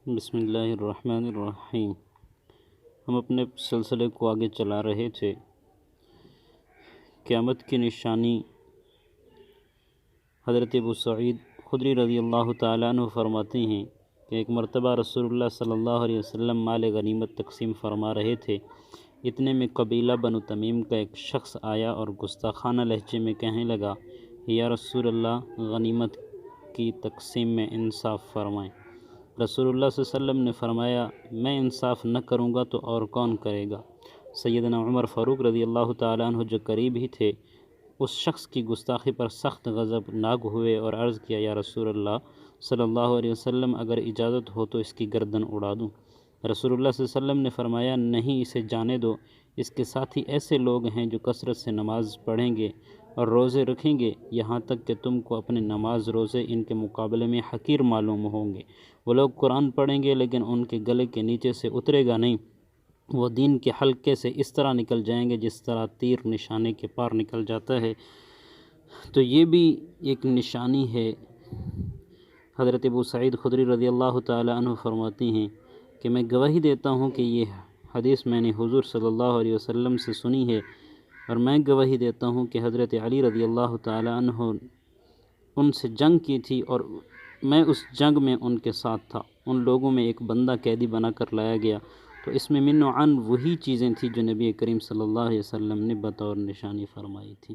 بسم اللہ الرحمن الرحیم۔ ہم اپنے سلسلے کو آگے چلا رہے تھے۔ قیامت کی نشانی حضرت ابو سعید خدری رضی اللہ تعالیٰ عنہ فرماتے ہیں کہ ایک مرتبہ رسول اللہ صلی اللہ علیہ وسلم مال غنیمت تقسیم فرما رہے تھے۔ اتنے میں قبیلہ بنو تمیم کا ایک شخص آیا اور گستاخانہ لہجے میں کہنے لگا، یا رسول اللہ، غنیمت کی تقسیم میں انصاف فرمائیں۔ رسول اللہ صلی اللہ علیہ وسلم نے فرمایا، میں انصاف نہ کروں گا تو اور کون کرے گا؟ سیدنا عمر فاروق رضی اللہ تعالیٰ عنہ جو قریب ہی تھے، اس شخص کی گستاخی پر سخت غضبناک ہوئے اور عرض کیا، یا رسول اللہ صلی اللہ علیہ وسلم، اگر اجازت ہو تو اس کی گردن اڑا دوں۔ رسول اللہ صلی اللہ علیہ وسلم نے فرمایا، نہیں، اسے جانے دو۔ اس کے ساتھی ایسے لوگ ہیں جو کثرت سے نماز پڑھیں گے اور روزے رکھیں گے، یہاں تک کہ تم کو اپنے نماز روزے ان کے مقابلے میں حقیر معلوم ہوں گے۔ وہ لوگ قرآن پڑھیں گے لیکن ان کے گلے کے نیچے سے اترے گا نہیں۔ وہ دین کے حلقے سے اس طرح نکل جائیں گے جس طرح تیر نشانے کے پار نکل جاتا ہے۔ تو یہ بھی ایک نشانی ہے۔ حضرت ابو سعید خدری رضی اللہ تعالیٰ عنہ فرماتے ہیں کہ میں گواہی دیتا ہوں کہ یہ حدیث میں نے حضور صلی اللہ علیہ وسلم سے سنی ہے، اور میں گواہی دیتا ہوں کہ حضرت علی رضی اللہ تعالیٰ عنہ ان سے جنگ کی تھی اور میں اس جنگ میں ان کے ساتھ تھا۔ ان لوگوں میں ایک بندہ قیدی بنا کر لایا گیا، تو اس میں من و عن وہی چیزیں تھیں جو نبی کریم صلی اللہ علیہ وسلم نے بطور نشانی فرمائی تھی۔